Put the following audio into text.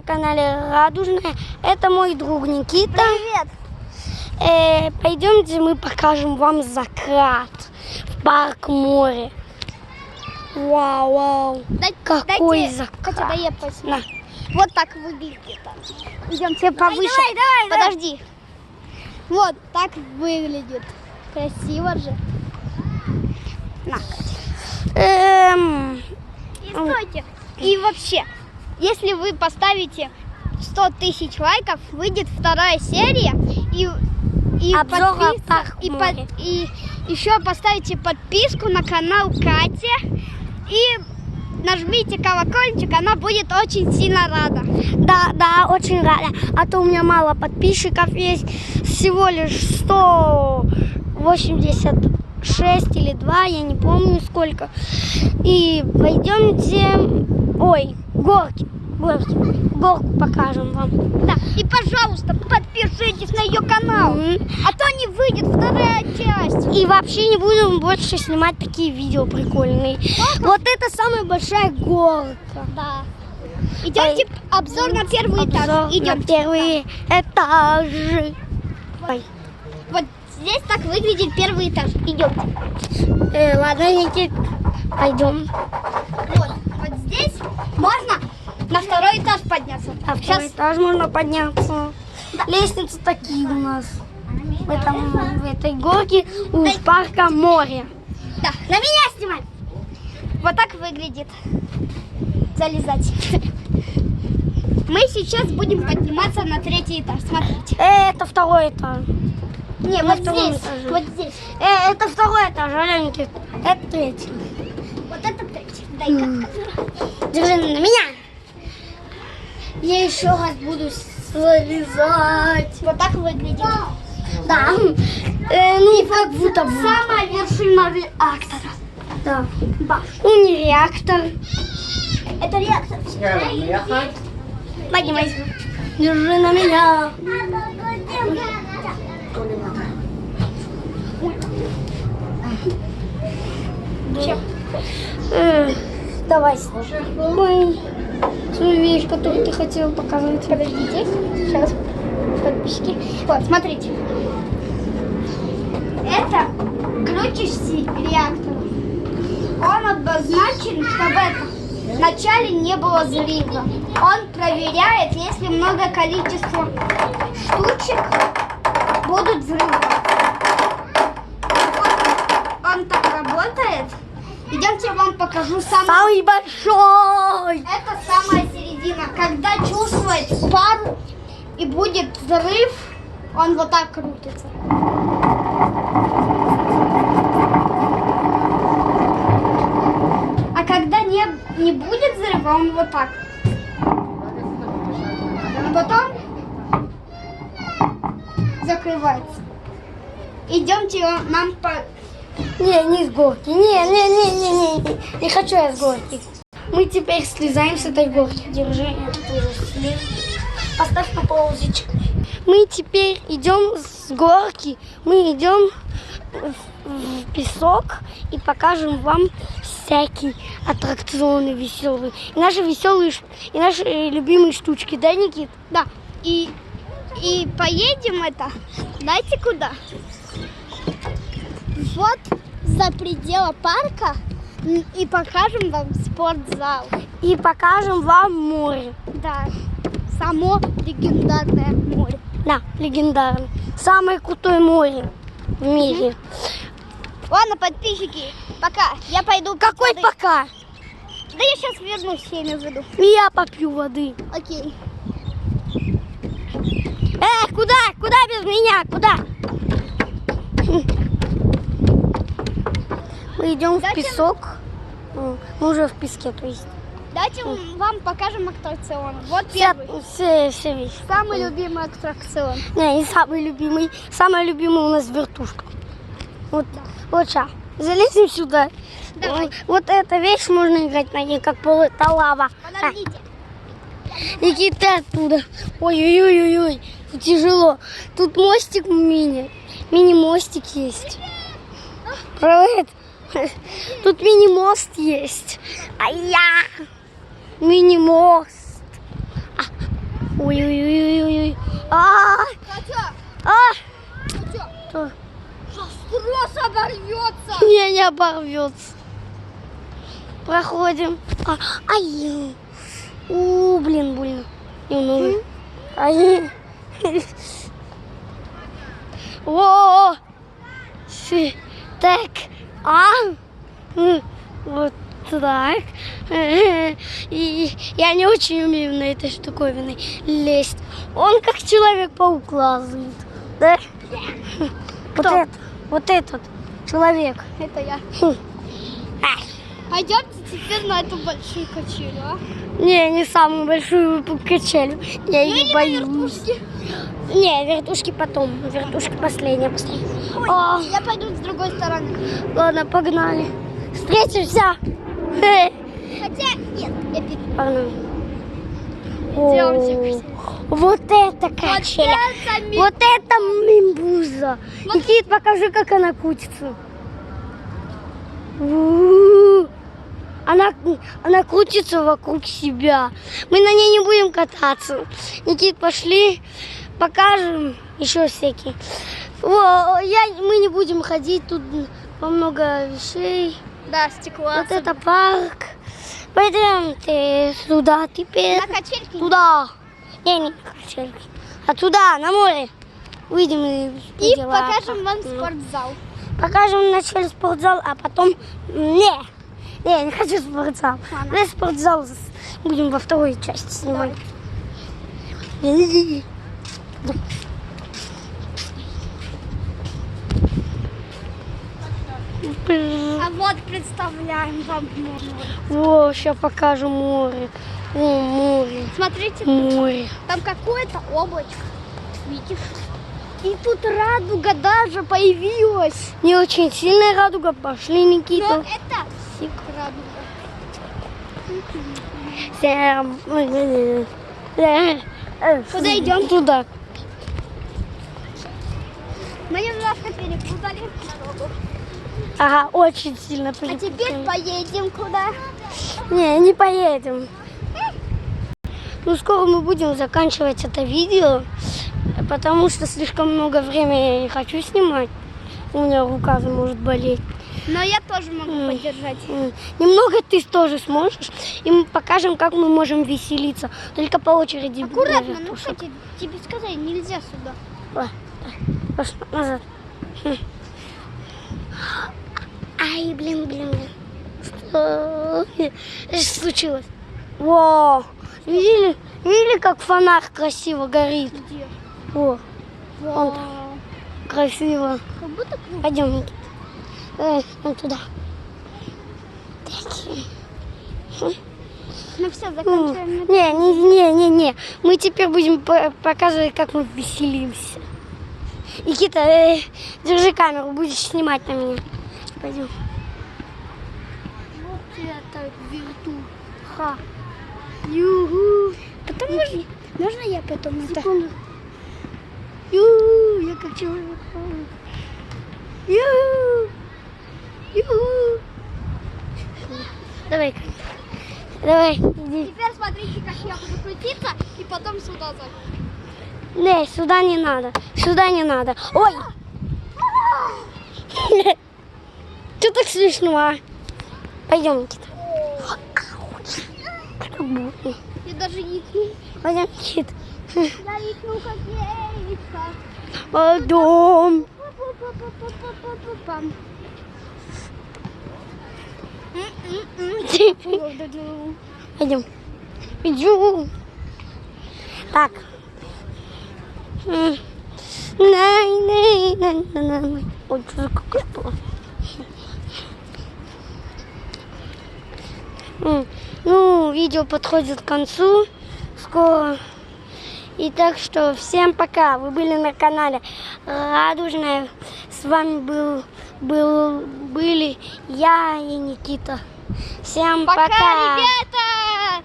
на канале Радужная. Это мой друг Никита. Привет! Пойдемте, мы покажем вам закат в парк море. Вау! Какой закат! Катя, дай я посмотрю. На. Вот так выглядит. Идемте повыше. Давай. Подожди. Вот так выглядит. Красиво же. На, Катя. И стойте. И вообще, если вы поставите 100 тысяч лайков, выйдет вторая серия. И обзор парк море. И еще поставите подписку на канал Кати. И нажмите колокольчик, она будет очень сильно рада. Да, очень рада. А то у меня мало подписчиков есть. Всего лишь 186 или 2, я не помню сколько. И пойдемте... Ой, горку покажем вам. Да, и пожалуйста, подпишитесь на ее канал, а то не выйдет вторая часть. И вообще не будем больше снимать такие видео прикольные. Вот это самая большая горка. Да. Идемте обзор на первый этаж. Идем на первые этажи. Ой. Вот здесь так выглядит первый этаж. Идемте. Ладно, Никит, пойдем. Вот здесь можно на второй этаж подняться. А второй этаж можно подняться. Да. Лестницы такие у нас. В этой горке у парка море. Да, на меня снимай. Вот так выглядит. Залезать. Мы сейчас будем подниматься на третий этаж. Смотрите. Это второй этаж. Не, вот здесь. Этаже. Вот здесь. Это второй этаж, Никит. Это третий. Вот это третий. Дай-ка. Держи на меня. Я еще раз буду залезать. Вот так выглядит. Да. И как будто самая вершина реактора. Да. Ну, не реактор. Это реактор. Поднимайся. Держи на меня. Давай. Ой, свою вещь, которую ты хотел показать. Подождите. Сейчас. Подписчики. Вот, смотрите. Это крутящий реактор. Он обозначен, чтобы вначале не было взрыва. Он проверяет, если много количества штучек будут взрывы. Вот он так работает. Идемте, я вам покажу самый большой. Это самая середина. Когда чувствует пар и будет взрыв, он вот так крутится. А когда не будет взрыва, он вот так. А потом закрывается. Идемте, нам по... Не с горки. Не хочу я с горки. Мы теперь слезаем с этой горки. Держи, я тоже слезу. Поставь на паузочку. Мы теперь идем с горки. Мы идем в песок и покажем вам всякие аттракционы веселые. И наши веселые, и наши любимые штучки, да, Никит? Да. И поедем это. Знаете куда? Вот за пределы парка и покажем вам спортзал. И покажем вам море. Да, само легендарное море. Да, легендарное. Самое крутое море в мире. Ладно, подписчики, пока. Я пойду. Какой пока? Да я сейчас вернусь, я имею в виду. Я попью воды. Окей. Куда? Куда без меня? Куда? Мы идем в песок. Мы уже в песке, то есть. Давайте вам покажем аттракцион. Вот первый. Все вещи. Самый любимый аттракцион. Не самый любимый. Самый любимый у нас вертушка. Вот, да. Вот сейчас. Залезем сюда. Давай. Вот эта вещь можно играть на ней, как пол, это лава. Подождите. Никита оттуда. Ой-ой-ой-ой. Тяжело. Тут мостик мини-мостик есть. Привет. Тут мини-мост есть. Мини-мост. Ой-ой-ой-ой-ой. Катя, Катя, Что? сейчас трос оборвется. Не оборвется. Проходим. Ай. Блин, больно. Немного. Ай. О. Так. Вот так. И я не очень умею на этой штуковиной лезть. Он как Человек-паук лазает. Да? Вот этот человек. Это я. Хм. Пойдемте теперь на эту большую качелю, а? Не самую большую качелю. Я ее Или на боюсь. вертушке. Не, вертушки потом. Вертушка последняя. Ой, я пойду с другой стороны. Ладно, погнали. Встретимся. Хотя, нет, я перейду. Погнали. Идемте. Вот это качеля. Вот это мимбуза. Никит, покажи, как она крутится. Она крутится вокруг себя. Мы на ней не будем кататься. Никит, пошли, покажем еще всякие. Мы не будем ходить, тут много вещей. Да, стекло. Вот это парк. Пойдемте сюда теперь. На качельке? Туда. Не на качельке. А туда, на море. Выйдем И покажем вам спортзал. Покажем вначале спортзал, а потом... Не, я не хочу спортзал. Давай спортзал будем во второй части снимать. А вот представляем вам море. О, сейчас покажем море. О, море. Смотрите, Море. там какое-то облачко. Видишь? И тут радуга даже появилась. Не очень сильная радуга. Пошли, Но Никита. это радуга. Куда идем? Туда. Мы немножко перепутали дорогу. Ага, очень сильно А теперь поедем куда? Не поедем. Ну, скоро мы будем заканчивать это видео, потому что слишком много времени я не хочу снимать. У меня рука может болеть. Но я тоже могу поддержать. Немного ты тоже сможешь, и мы покажем, как мы можем веселиться. Только по очереди. Аккуратно, ну что тебе сказать, нельзя сюда. Пошли назад. Ай, блин. Что случилось? Во! Видели, как фонарь красиво горит? Где? О, Вау. красиво. Как будто круто. Пойдем, Никита. Вон туда. Такие. Ну все, заканчиваем. Не. Мы теперь будем показывать, как мы веселимся. Никита, держи камеру, будешь снимать на меня. Пойдем. Вот это вертуха. Югу. Потом можно я потом это? Секунду. Югу, я как человек. Югу. Давай, иди. Теперь смотрите, как я буду крутиться и потом сюда зайду. Не, сюда не надо. Ой! Что так смешно, а? Пойдем, Никита. Я даже икнул. Пойдем, Никита. Я икнул, как яйца. Пойдем. Пам. Пойдем. Идем. Так. Ой, что за какое-то. Ну, видео подходит к концу. Скоро. И так что всем пока. Вы были на канале Радужная. С вами были я и Никита. Всем пока. Пока, ребята!